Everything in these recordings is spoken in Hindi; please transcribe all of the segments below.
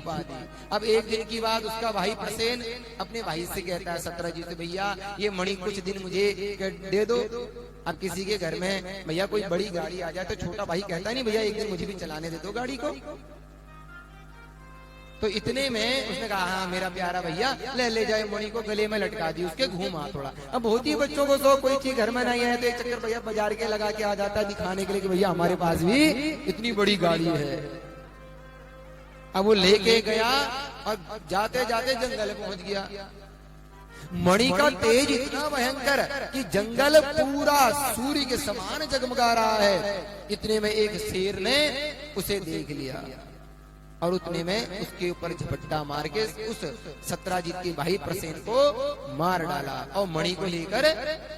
छुपा दी। अब एक दिन की बात, उसका भाई प्रसेन अपने भाई से कहता है सत्रजीत से, भैया ये मणि कुछ दिन मुझे दे दो। अब किसी के घर में भैया कोई बड़ी गाड़ी आ जाए तो छोटा भाई कहता नहीं भैया एक दिन मुझे भी चलाने दे दो गाड़ी को। तो इतने में उसने कहा हाँ मेरा प्यारा भैया ले जाए मणि को, गले में लटका दी उसके, घूमा थोड़ा। अब बहुत ही बच्चों को तो कोई चीज घर में नहीं है तो एक चक्कर भैया बाजार के लगा के आ जाता है दिखाने के लिए कि भैया हमारे पास भी इतनी बड़ी गाड़ी है। अब वो लेके गया और जाते जाते जंगल पहुंच गया। मणि का तेज इतना भयंकर कि जंगल पूरा सूर्य के समान जगमगा रहा है। इतने में एक शेर ने उसे देख लिया और उतने में उसके ऊपर झपट्टा मार के उस सत्राजित के भाई प्रसेन को मार डाला और मणि को लेकर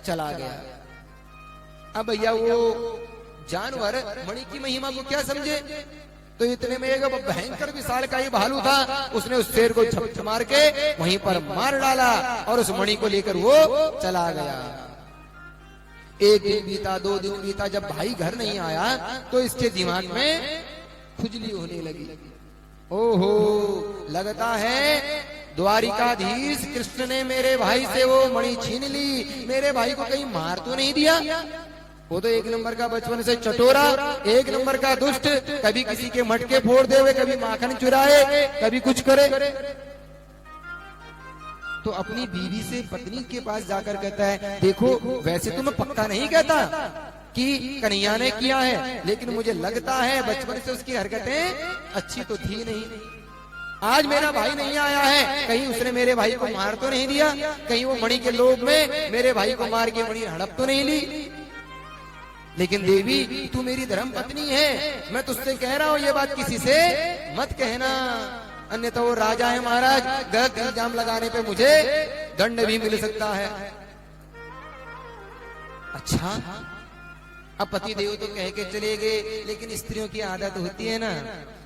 चला गया। अब भैया वो जानवर मणि की महिमा को क्या समझे, तो इतने में एक भयंकर विशाल का ही भालू था, उसने उस शेर को झपट मार के वहीं पर मार डाला और उस मणि को लेकर वो चला गया। एक दिन बीता, 2 दिन बीता, जब भाई घर नहीं आया तो इसके दिमाग में खुजली होने लगी। ओहो, लगता है द्वारिकाधीश कृष्ण ने मेरे भाई से वो मणि छीन ली, मेरे भाई को कहीं मार तो नहीं दिया। वो तो एक नंबर का बचपन से चटोरा, एक नंबर का दुष्ट, कभी किसी के मटके फोड़ दे हुए, कभी माखन चुराए, कभी कुछ करे। तो अपनी बीवी से पत्नी के पास जाकर कहता है देखो वैसे तो मैं पक्का नहीं कहता कि कन्हैया ने किया है, लेकिन मुझे लगता है बचपन से उसकी हरकतें अच्छी तो थी नहीं। आज मेरा भाई नहीं आया है, कहीं उसने मेरे भाई को मार तो नहीं दिया, कहीं वो मणि के लोभ में मेरे भाई को मार के मणि हड़प तो नहीं ली। लेकिन देवी तू मेरी धर्म पत्नी है, मैं तुझसे कह रहा हूं ये बात किसी से मत कहना, अन्यथा वो राजा है महाराज, गलत इल्जाम लगाने पे मुझे दंड भी मिल सकता है। अच्छा, अब पति देव तो कह के चले गए, लेकिन स्त्रियों की आदत होती है ना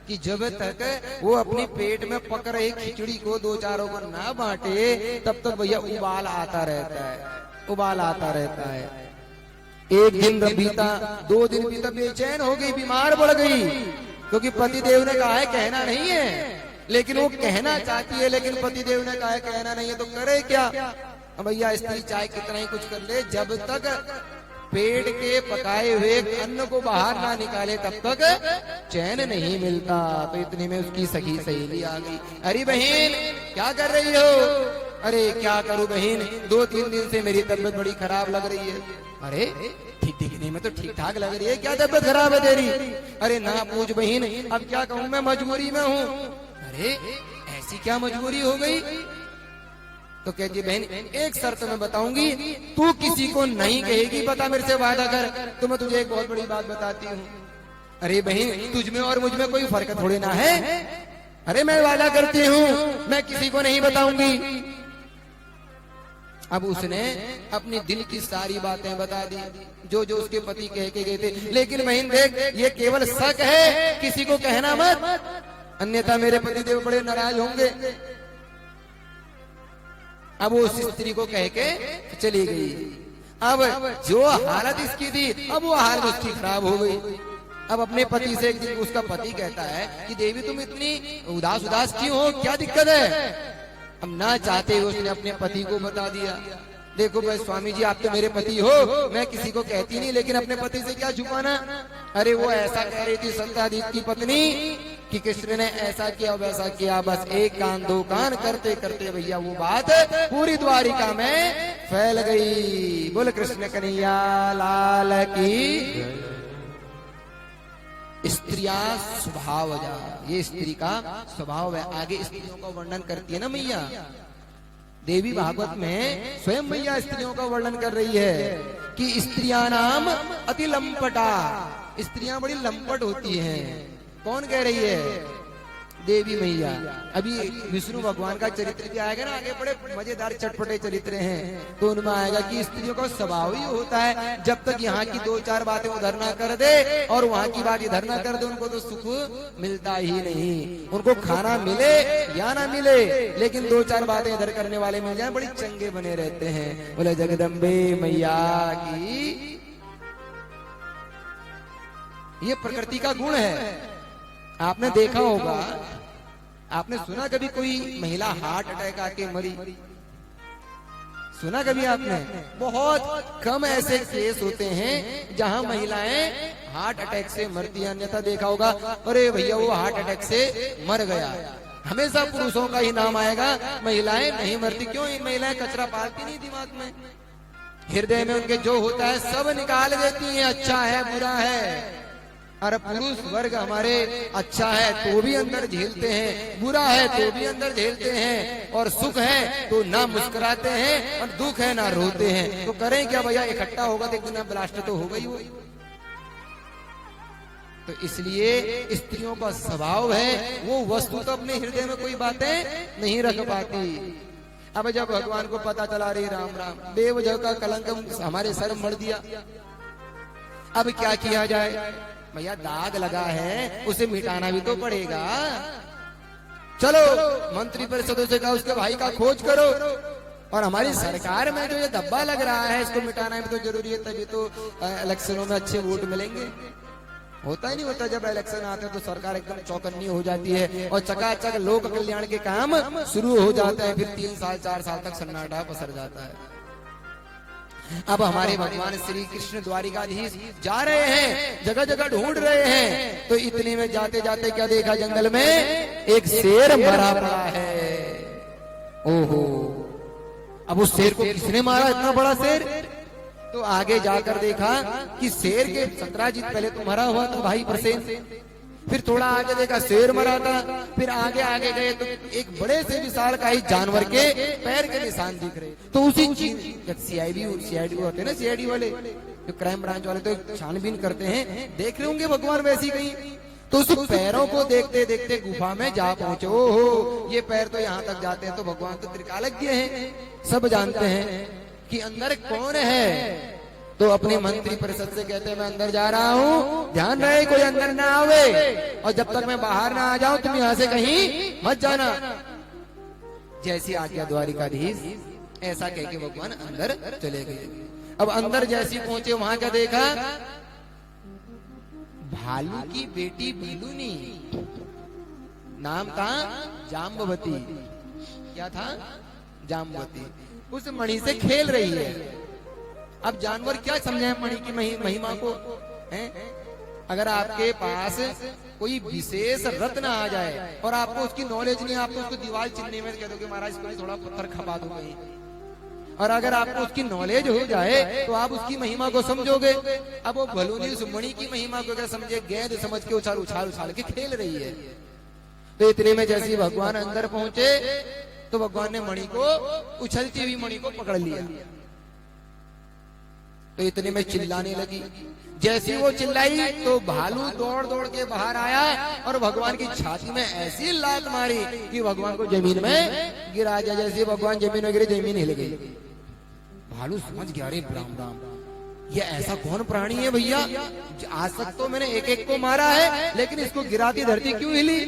कि जब तक वो अपनी पेट में पक रही खिचड़ी को 2-4 को ना बांटे तब तक भैया उबाल आता रहता है, उबाल आता रहता है। एक दिन बीता, 2 दिन बीता, बेचैन हो गई, बीमार पड़ गई, क्योंकि पति देव ने कहा है कहना नहीं है, लेकिन वो कहना चाहती है, लेकिन पति देव ने कहा है कहना नहीं है तो करे क्या। अब भैया स्त्री चाहे कितना ही कुछ कर ले, जब तक पेट के पकाए हुए अन्न को बाहर ना निकाले तब तक चैन नहीं मिलता। तो इतने में उसकी सखी सहेली आ गई, अरे बहन क्या कर रही हो। अरे क्या करूं बहन, 2-3 दिन से मेरी तबीयत बड़ी खराब लग रही है। अरे ठीक नहीं, मैं तो ठीक ठाक लग रही है, क्या तबीयत खराब है तेरी। अरे ना पूछ बहन, अब क्या कहूं, मैं मजबूरी में हूँ। अरे ऐसी क्या मजबूरी हो गई। तो कहती बहन एक शर्त मैं बताऊंगी, तू किसी को नहीं कहेगी, बता मेरे से वादा कर, तो मैं तुझे एक बहुत बड़ी बात बताती हूँ। अरे बहन तुझ में और मुझ में कोई फर्क थोड़ी ना है। अरे मैं वादा करती हूँ मैं किसी को नहीं बताऊंगी। अब उसने अपनी दिल की सारी बातें बता दी जो जो उसके पति कह के गए थे। लेकिन बहन देख, ये केवल शक है, किसी को कहना मत, अन्यथा मेरे पति देव बड़े नाराज होंगे। अब वो उस स्त्री को कह के चली गई। अब जो हालत इसकी थी, अब वो हालत उसकी खराब हो गई। अब अपने पति से एक दिन उसका पति कहता है कि देवी तुम इतनी उदास क्यों हो, क्या दिक्कत है। अब ना चाहते हुए उसने अपने पति को बता दिया, देखो भाई स्वामी जी आप तो मेरे पति हो, मैं किसी को कहती नहीं, लेकिन अपने पति से क्या छुपाना। अरे वो ऐसा कह रही थी सत्ताजीत की पत्नी कि कृष्ण ने ऐसा किया वैसा किया, बस एक कान दो कान करते करते भैया वो बात पूरी द्वारिका में फैल गई। बोल कृष्ण कन्हैया लाल की। स्त्रिया स्वभावजा, ये स्त्री का स्वभाव है। आगे स्त्रियों का वर्णन करती है ना मैया देवी भागवत में, स्वयं मैया स्त्रियों का वर्णन कर रही है कि स्त्रियां नाम अति लंपटा, स्त्रियां बड़ी लंपट होती हैं। कौन कह रही है, देवी मैया। अभी विष्णु भगवान का चरित्र भी आएगा ना आगे, बड़े मजेदार चटपटे चरित्र हैं, तो उनमें आएगा कि स्त्रियों का स्वभाव ही होता है जब तक यहाँ की 2-4 बातें उधर ना कर दे और वहाँ की बात इधर ना कर दे, उनको तो सुख मिलता ही नहीं। उनको खाना मिले या ना मिले, लेकिन 2-4 बातें इधर करने वाले मिल जाए, बड़ी चंगे बने रहते हैं। बोले जगदम्बे मैया की। ये प्रकृति का गुण है। आपने देखा होगा आपने सुना कभी कोई महिला हार्ट अटैक आके मरी? सुना कभी आपने? बहुत कम ऐसे केस होते हैं जहां महिलाएं हार्ट अटैक से मरती हैं। अन्यथा देखा होगा, अरे भैया वो हार्ट अटैक से मर गया। हमेशा पुरुषों का ही नाम आएगा, महिलाएं नहीं मरती। क्यों? ये महिलाएं कचरा पालती नहीं दिमाग में, हृदय में उनके जो होता है सब निकाल देती हैं। अच्छा है, बुरा है। और पुरुष वर्ग हमारे अच्छा है तो भी अंदर झेलते हैं, बुरा है तो भी अंदर झेलते हैं, और सुख है तो ना मुस्कुराते हैं और दुख है ना रोते हैं। तो करें क्या भैया? इकट्ठा होगा तो एक दिन ब्लास्ट तो होगा ही। तो इसलिए स्त्रियों का स्वभाव है, वो वस्तु तो अपने हृदय में कोई बातें नहीं रख पाती। अब जब भगवान को पता चला, रे राम राम, बेवजह का कलंक हमारे सर मर दिया, अब क्या किया जाए? भैया दाग लगा है, उसे मिटाना भी तो पड़ेगा। चलो मंत्री परिषदों से कहा उसके भाई का खोज करो, और हमारी सरकार में जो ये धब्बा लग रहा है इसको मिटाना भी तो जरूरी है, तभी तो इलेक्शनों में अच्छे वोट मिलेंगे। होता ही नहीं होता, जब इलेक्शन आते हैं तो सरकार एकदम चौकन्नी हो जाती है और चकाचक लोक कल्याण के काम शुरू हो जाते हैं। फिर 3 साल 4 साल तक सन्नाटा पसर जाता है। अब हमारे भगवान श्री कृष्ण द्वारिकाधीश जा रहे हैं, जगह जगह ढूंढ रहे हैं। तो इतने में जाते जाते क्या देखा? जंगल में एक शेर मरा पड़ा है। ओहो, अब उस शेर को किसने मारा? इतना बड़ा शेर। तो आगे जाकर देखा कि शेर के सत्राजित पहले तो मरा हुआ था भाई प्रसेन, फिर थोड़ा आगे देखा शेर मरा था, फिर आगे आगे गए तो एक बड़े से विशालकाय जानवर के पैर के निशान दिख रहे। तो उसी सीआईडी होते हैं ना, सीआईडी वाले जो क्राइम ब्रांच वाले, तो छानबीन करते हैं, देख रहे होंगे भगवान वैसी कहीं। तो उस पैरों को देखते देखते गुफा में जा पहुंचे। ओहो, ये पैर तो यहाँ तक जाते हैं। तो भगवान तो त्रिकालज्ञ हैं, सब जानते हैं कि अंदर कौन है। तो अपने मंत्री परिषद से कहते हैं मैं अंदर जा रहा हूँ, ध्यान रहे कोई अंदर ना आवे, और जब तक मैं बाहर ना आ जाऊं तुम यहाँ से कहीं मत जाना। जैसी आज्ञा द्वारिकाधीश, ऐसा कह के भगवान अंदर चले गए। अब अंदर जैसी पहुंचे वहां क्या देखा? भालू की बेटी भीलुनी, नाम था जाम्बवती। क्या था? जाम्बवती। उस मणि से खेल रही है। अब जानवर क्या समझे मणि की महिमा को? अगर आपके पास कोई विशेष रत्न आ जाए और आपको उसकी नॉलेज नहीं, आपको उसको दीवार चिन्हने में कह दो कि महाराज इसको थोड़ा पत्थर खपा दो कहीं, और अगर आपको उसकी नॉलेज हो जाए तो आप उसकी महिमा को समझोगे। अब वो भलूनी उस मणि की महिमा को क्या समझे? गेंद समझ के उछाल उछाल उछाल के खेल रही है। तो इतने में जैसे भगवान अंदर पहुंचे तो भगवान ने मणि को, उछलती हुई मणि को पकड़ लिया। तो इतने में चिल्लाने लगी। जैसी वो चिल्लाई तो भालू दौड़ दौड़ के बाहर आया और भगवान की छाती में ऐसी लात मारी कि भगवान को जमीन में गिरा दिया। जैसे भगवान जमीन में गिरे, जमीन हिल गई। भालू समझ गया, अरे राम राम, ये ऐसा कौन प्राणी है भैया? आज तक तो मैंने एक एक को मारा है, लेकिन इसको गिराती धरती क्यों हिली?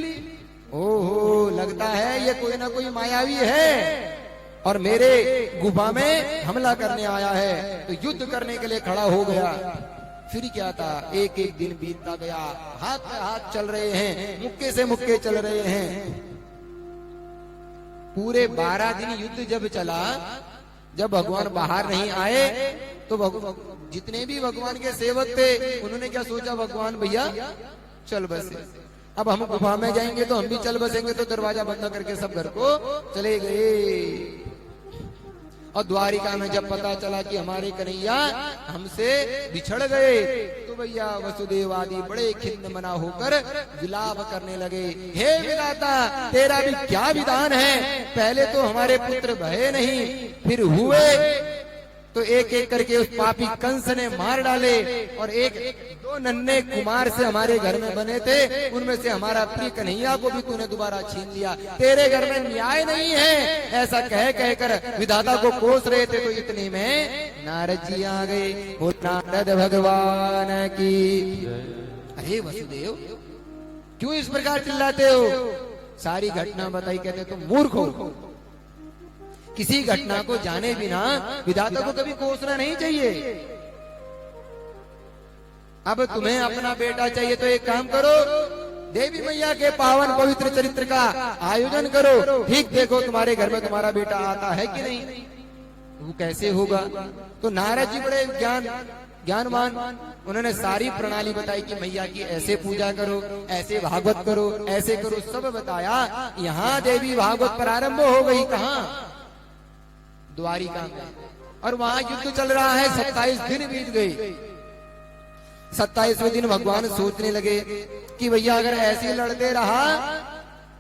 ओहो, लगता है ये कोई ना कोई मायावी है और मेरे गुफा में हमला करने आया है। तो युद्ध करने के लिए खड़ा हो गया। फिर क्या था, एक एक दिन बीतता गया, हाथ में हाथ चल रहे हैं, मुक्के से मुक्के चल रहे हैं। पूरे 12 दिन युद्ध जब चला, जब भगवान बाहर नहीं आए तो जितने भी भगवान के सेवक थे उन्होंने क्या सोचा, भगवान भैया चल बसे, अब हम गुफा में जाएंगे तो हम भी चल बसेंगे। तो दरवाजा बंद करके सब घर को चले गए। और द्वारिका में जब पता चला कि हमारे कन्हैया हमसे बिछड़ गए तो भैया वसुदेव आदि बड़े खिन्न मना होकर विलाप करने लगे। हे विधाता, तेरा भी क्या विधान है? पहले तो हमारे पुत्र भये नहीं, फिर हुए तो एक एक करके उस पापी कंस ने मार डाले, और एक दो नन्हे कुमार से हमारे घर में बने थे उनमें से हमारा प्रिय कन्हैया को भी तूने दोबारा छीन लिया। तेरे घर में न्याय नहीं है, ऐसा कह कहकर विधाता को कोस रहे थे। तो इतने में नारद जी आ गए। वो नारद भगवान की। अरे वसुदेव, क्यों इस प्रकार चिल्लाते हो? सारी घटना बताई। कहते तुम मूर्ख हो, किसी घटना को जाने बिना विधाता को कभी कोसना नहीं चाहिए। अब तुम्हें अपना बेटा चाहिए तो एक काम करो, देवी मैया के पावन पवित्र चरित्र का आयोजन करो। ठीक देखो तुम्हारे घर में तुम्हारा बेटा आता है कि नहीं, वो कैसे होगा। तो नारद जी बड़े ज्ञानवान, उन्होंने सारी प्रणाली बताई कि मैया की ऐसे पूजा करो, ऐसे भागवत करो, ऐसे करो, सब बताया। यहाँ देवी भागवत प्रारंभ हो गई। कहाँ? द्वारिका में। और वहां युद्ध चल रहा है। 27 दिन बीत गए। 27वें दिन भगवान सोचने लगे कि भैया अगर ऐसे लड़ते रहा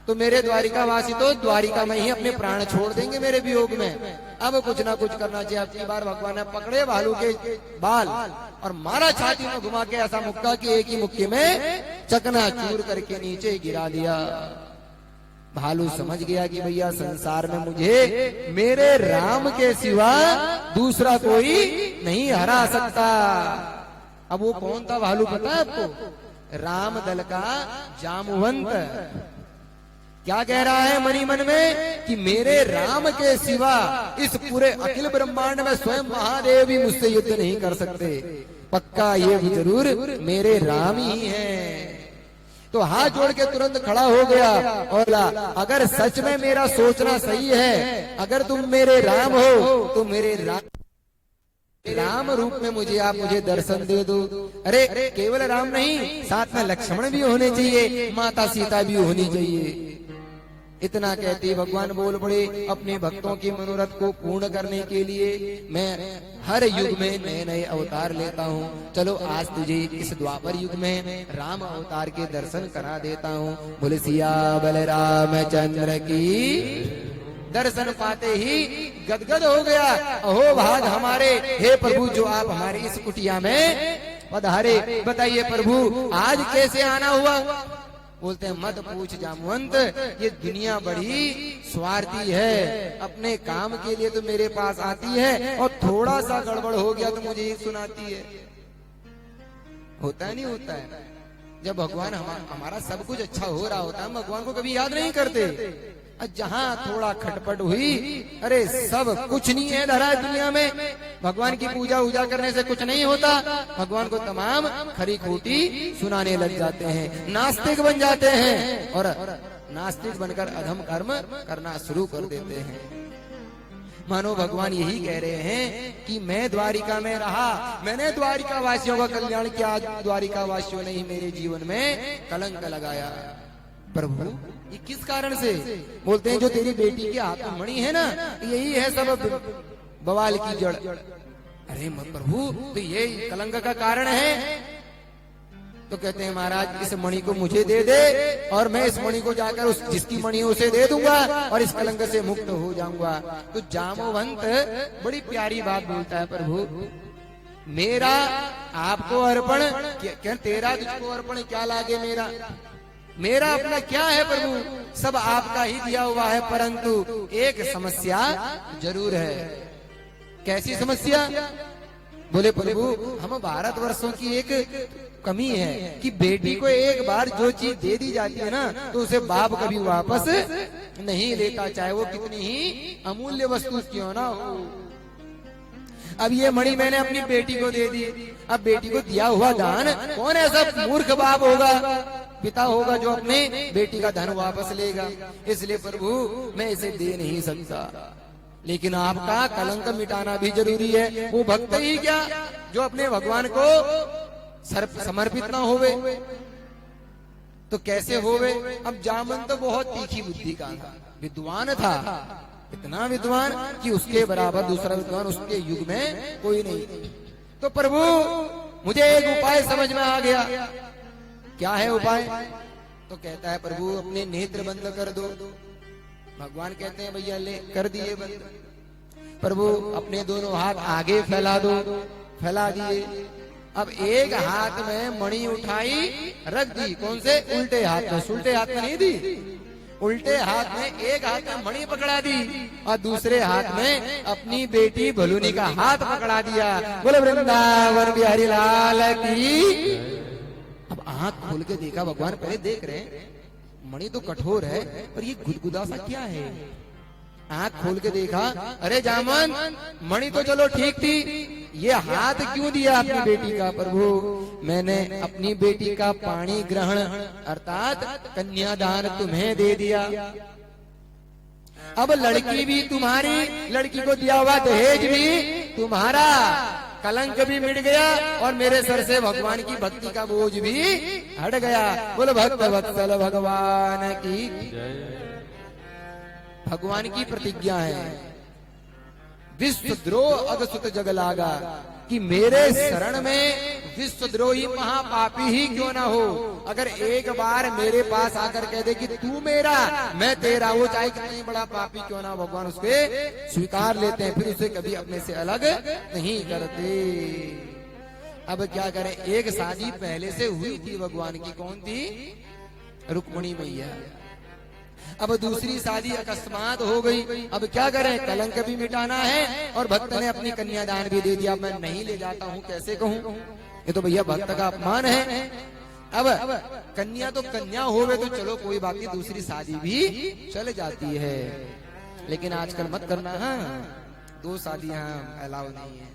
तो मेरे द्वारिका वासी तो द्वारिका में ही अपने प्राण छोड़ देंगे मेरे वियोग में। अब कुछ ना कुछ करना चाहिए। अब की बार भगवान ने पकड़े भालू के बाल और मारा छाती में घुमा के ऐसा मुक्का कि एक ही मुक्के में चकनाचूर करके नीचे गिरा दिया। भालू समझ गया कि भैया संसार में मुझे मेरे राम के सिवा दूसरा कोई नहीं हरा सकता। अब वो कौन था भालू पता है आपको? राम दल का जामवंत। क्या कह रहा है मनी मन में कि मेरे राम के सिवा इस पूरे अखिल ब्रह्मांड में स्वयं महादेव भी मुझसे युद्ध नहीं कर सकते। पक्का ये भी जरूर मेरे राम ही हैं। तो हाथ जोड़ के तुरंत खड़ा हो गया और अगर सच में मेरा सोचना सही है, अगर तुम मेरे राम हो तो मेरे राम रूप में मुझे दर्शन दे दो। अरे केवल राम नहीं, साथ में लक्ष्मण भी होने चाहिए, माता सीता भी होनी चाहिए। इतना कहते भगवान बोल पड़े अपने भक्तों के मनोरथ को पूर्ण करने के लिए मैं हर युग में नए नए अवतार लेता हूँ। चलो आज तुझे इस द्वापर युग में राम अवतार के दर्शन करा देता हूँ। बोले सिया बलराम चंद्र की। दर्शन पाते ही गदगद हो गया। अहो भाग हमारे, हे प्रभु जो आप हमारे इस कुटिया में पधारे। बताइए प्रभु आज कैसे आना हुआ? बोलते हैं मत पूछ जामवंत, ये दुनिया बड़ी स्वार्थी है। अपने काम के लिए तो मेरे पास आती है और थोड़ा सा गड़बड़ हो गया तो मुझे ही सुनाती है। होता है नहीं होता है? जब भगवान हमारा सब कुछ अच्छा हो रहा होता है, भगवान को कभी याद नहीं करते। जहाँ थोड़ा खटपट हुई, अरे सब कुछ नहीं है धरा है दुनिया में। भगवान की पूजा उजा करने से कुछ नहीं होता। भगवान को तमाम खरी खोटी सुनाने लग जाते हैं, नास्तिक बन जाते हैं और नास्तिक बनकर अधम कर्म करना शुरू कर देते हैं। मानो भगवान यही कह रहे हैं कि मैं द्वारिका में रहा, मैंने द्वारिका वासियों का कल्याण किया, द्वारिका वासियों ने ही मेरे जीवन में कलंक लगाया। प्रभु ये किस कारण से? बोलते हैं जो तेरी बेटी के हाथ में मणि है ना, यही है सब बवाल की जड़। अरे प्रभु तो ये कलंक का कारण है। तो कहते हैं महाराज इस मणि को मुझे दे दे और मैं इस मणि को जाकर उस जिसकी मणि उसे दे दूंगा और इस कलंक से मुक्त हो जाऊंगा। तो जामवंत बड़ी प्यारी बात बोलता है, प्रभु मेरा आपको अर्पण क्या, तेरा तुझको अर्पण क्या लागे मेरा अपना क्या है प्रभु, सब आपका ही दिया हुआ है। परंतु एक समस्या जरूर है। कैसी समस्या? बोले प्रभु हम भारतवर्षों की एक कमी है कि बेटी को एक बार जो चीज दे दी जाती है ना तो उसे बाप कभी वापस नहीं लेता, चाहे वो कितनी ही अमूल्य वस्तु क्यों ना हो। अब ये मणि मैंने अपनी बेटी को दे दी, अब बेटी को दिया हुआ दान कौन ऐसा मूर्ख बाप होगा, पिता होगा जो अपने बेटी का धन वापस लेगा। इसलिए प्रभु मैं इसे दे नहीं सकता। लेकिन आपका कलंक मिटाना भी जरूरी है। वो भक्त ही क्या जो अपने भगवान को समर्पित ना होवे, तो कैसे होवे? अब जामवंत तो बहुत तीखी बुद्धि का था, विद्वान था, इतना विद्वान कि उसके बराबर दूसरा विद्वान उसके युग में कोई नहीं। तो प्रभु मुझे एक उपाय समझ में आ गया। क्या है उपाय? तो कहता है प्रभु अपने नेत्र बंद कर दो। भगवान कहते हैं भैया ले कर दिए बंद। प्रभु अपने दोनों हाथ आगे फैला दो, फैला दिए। अब एक हाथ में मणि उठाई रख दी, कौन से? उल्टे हाथ में। उल्टे हाथ में नहीं दी, उल्टे हाथ में एक हाथ में मणि पकड़ा दी और दूसरे हाथ में अपनी बेटी भलुनी का हाथ पकड़ा दिया। बोले वृंदावन बिहारी लाल की। अब आंख खोल के देखा भगवान, पहले देख रहे हैं मणि तो कठोर है पर ये गुदगुदा सा क्या है। आंख खोल के देखा, अरे जामन मणि तो चलो ठीक थी ये हाथ क्यों दिया अपनी बेटी का? प्रभु मैंने अपनी बेटी का पाणी ग्रहण अर्थात कन्यादान तुम्हें दे दिया। अब लड़की भी तुम्हारी, लड़की को दिया हुआ दहेज भी तुम्हारा, कलंक भी मिट गया और मेरे सर से भगवान की भक्ति का बोझ भी हट गया। बोलो भक्त वत्सल भगवान की। भगवान की प्रतिज्ञा है, विश्वद्रोह अगसुत जग लागा, कि मेरे शरण में विश्वद्रोही महापापी ही क्यों ना हो, अगर एक बार मेरे पास आकर कह दे कि तू मेरा मैं तेरा, वो चाहे कितना बड़ा पापी क्यों ना, भगवान उसके स्वीकार लेते हैं, फिर उसे कभी अपने से अलग नहीं करते। अब क्या करें, एक शादी पहले से हुई थी भगवान की, कौन थी? रुक्मिणी मैया। अब दूसरी शादी अकस्मात हो गई, अब क्या करें, कलंक भी मिटाना है और भक्त ने अपनी कन्यादान भी दे दिया। मैं नहीं ले जाता हूँ, कैसे कहूँ, ये तो भैया भक्त का अपमान है। अब कन्या तो कन्या होवे तो चलो कोई बात नहीं, दूसरी शादी भी चल जाती है, लेकिन आजकल मत करना। हाँ, 2 शादियां अलाउ नहीं है,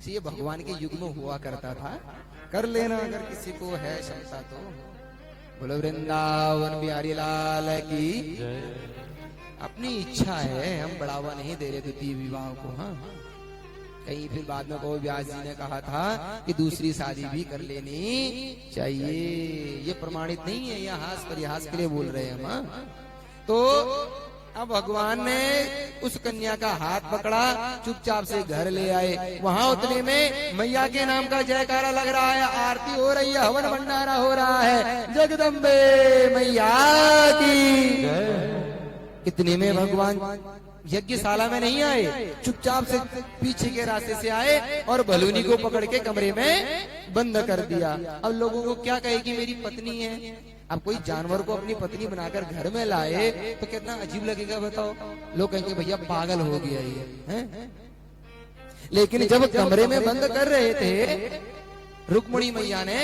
ये भगवान के युग में हुआ करता था, कर लेना अगर किसी को है क्षमता तो। बोलो वृंदावन बिहारी लाल की। अपनी इच्छा है, हम बढ़ावा नहीं दे रहे द्वितीय विवाह को। हाँ, कहीं फिर बाद में कोई व्यास जी ने कहा था कि दूसरी शादी भी कर लेनी चाहिए, ये प्रमाणित नहीं है, यह हास परिहास के लिए बोल रहे हैं हम। तो अब भगवान ने उस कन्या का हाथ पकड़ा, चुपचाप से घर ले आए। वहां उतने में मैया के नाम का जयकारा लग रहा है, आरती हो रही है, हवन भंडारा हो रहा है, जगदम्बे मैया की। इतने में भगवान यज्ञशाला में नहीं आए, चुपचाप से पीछे के रास्ते से आए और बलूनी को पकड़ के कमरे में बंद कर दिया। अब लोगों को क्या कहे कि मेरी पत्नी है। अब कोई जानवर को अपनी पत्नी बनाकर घर में लाए तो कितना अजीब लगेगा बताओ। लोग कहेंगे भैया पागल हो गया ये है? लेकिन जब कमरे में बंद कर रहे थे, रुक्मिणी मैया ने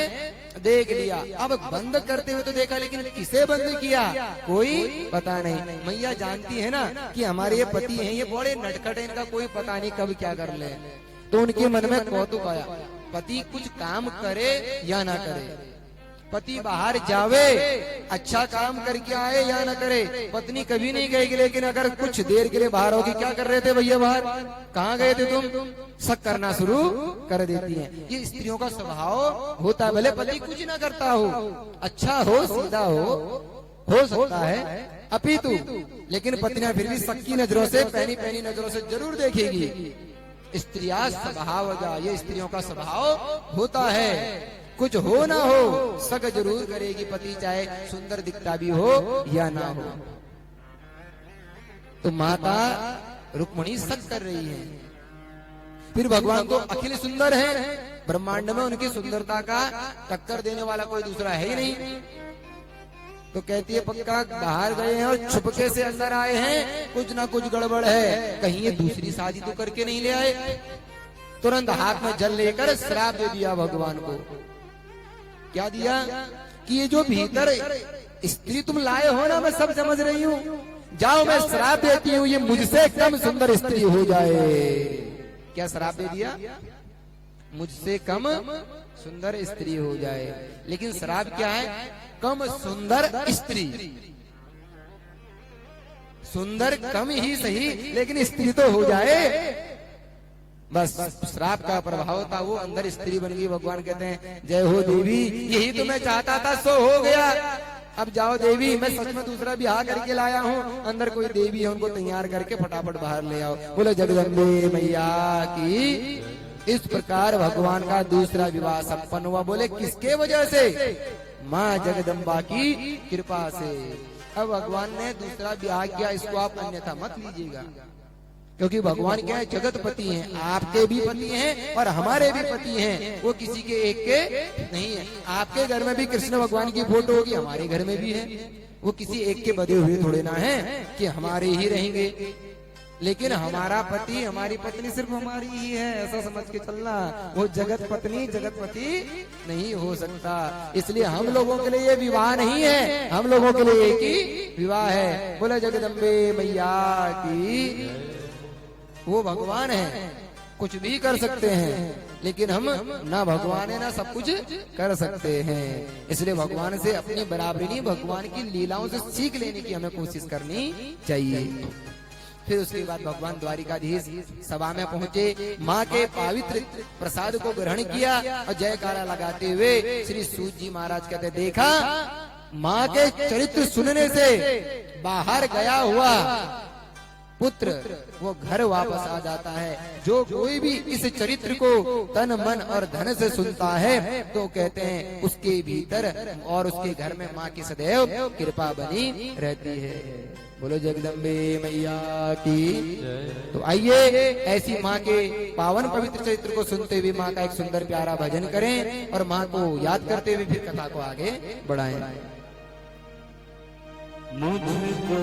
देख लिया। अब बंद करते हुए तो देखा, लेकिन किसे बंद किया कोई पता नहीं। मैया जानती है ना कि हमारे ये पति हैं, ये बड़े नटखट हैं, इनका कोई पता नहीं कब क्या कर ले। तो उनके मन में कौतुक आया, पति कुछ काम करे या ना करे, पति बाहर जावे अच्छा काम करके आए या न करे, पत्नी कभी नहीं गएगी। लेकिन अगर कुछ देर के लिए बाहर होगी, क्या कर रहे थे भैया बाहर, कहाँ गए थे तुम, शक करना शुरू कर देती हैं। ये स्त्रियों का स्वभाव होता है, भले पति कुछ ना करता हो, अच्छा हो सीधा हो सकता है अपितु, लेकिन पत्नियां फिर भी शक की नजरों से, पैनी पैनी नजरों से जरूर देखेगी। स्त्रिया स्वभाव, ये स्त्रियों का स्वभाव होता है, कुछ हो ना हो शक जरूर करेगी, पति चाहे सुंदर दिखता भी हो या ना हो। तो माता रुक्मिणी शक कर रही है। फिर भगवान तो अखिल सुंदर है, ब्रह्मांड में उनकी सुंदरता का टक्कर देने वाला कोई दूसरा है ही नहीं। तो कहती है पक्का बाहर गए हैं और छुपके से अंदर आए हैं, कुछ ना कुछ गड़बड़ है, कहीं ये दूसरी शादी तो करके नहीं ले आए। तुरंत हाथ में जल लेकर श्राप दे दिया भगवान को। क्या दिया कि ये जो भीतर स्त्री तुम लाए हो ना, मैं सब समझ रही हूँ, जाओ मैं श्राप देती हूँ, ये मुझसे कम सुंदर स्त्री हो जाए। क्या श्राप दे दिया, मुझसे कम सुंदर स्त्री हो जाए। लेकिन श्राप क्या है, कम सुंदर स्त्री। सुंदर कम ही सही, लेकिन स्त्री तो हो जाए। बस श्राप का प्रभाव था, वो अंदर स्त्री बन गई। भगवान कहते हैं जय हो देवी, यही तो मैं चाहता था, सो हो गया। अब जाओ देवी, मैं सच में दूसरा ब्याह करके लाया हूँ, अंदर कोई देवी है, उनको तैयार करके फटाफट बाहर ले आओ। बोले जगदम्बे मैया की। इस प्रकार भगवान का दूसरा विवाह संपन्न हुआ। बोले किसके वजह से, माँ जगदम्बा की कृपा से। अब भगवान ने दूसरा ब्याह किया, इसको आप अन्यथा मत लीजिएगा, क्योंकि भगवान क्या है, जगत पति हैं, आपके भी पति हैं और हमारे भी पति हैं, वो किसी के एक के नहीं है। आपके घर में भी कृष्ण भगवान की फोटो होगी, हमारे घर में भी है, वो किसी एक के बदे हुए थोड़े ना है कि हमारे ही रहेंगे। लेकिन हमारा पति, हमारी पत्नी सिर्फ हमारी ही है, ऐसा समझ के चलना। वो जगत पत्नी जगत पति नहीं हो सकता। इसलिए हम लोगों के लिए ये विवाह नहीं है, हम लोगों के लिए एक ही विवाह है। बोले जगदम्बे मैया की। वो भगवान है कुछ भी कर सकते हैं, लेकिन हम ना भगवान है ना सब कुछ कर सकते हैं। इसलिए भगवान से अपनी बराबरी नहीं, भगवान की लीलाओं से सीख लेने की हमें कोशिश करनी चाहिए। फिर उसके बाद भगवान द्वारिकाधीश सभा में पहुंचे, माँ के पवित्र प्रसाद को ग्रहण किया और जयकारा लगाते हुए श्री सूत जी महाराज कहते, देखा माँ के चरित्र सुनने से बाहर गया हुआ पुत्र वो घर वापस आ जाता है। जो कोई भी इस चरित्र को तन मन और धन से सुनता है तो कहते हैं उसके भीतर और उसके घर में माँ की सदैव कृपा बनी रहती है। बोलो जगदम्बे मैया की। तो आइए ऐसी माँ के पावन पवित्र चरित्र को सुनते हुए माँ का एक सुंदर प्यारा भजन करें और माँ को याद करते हुए फिर कथा को आगे बढ़ाएं। मुझको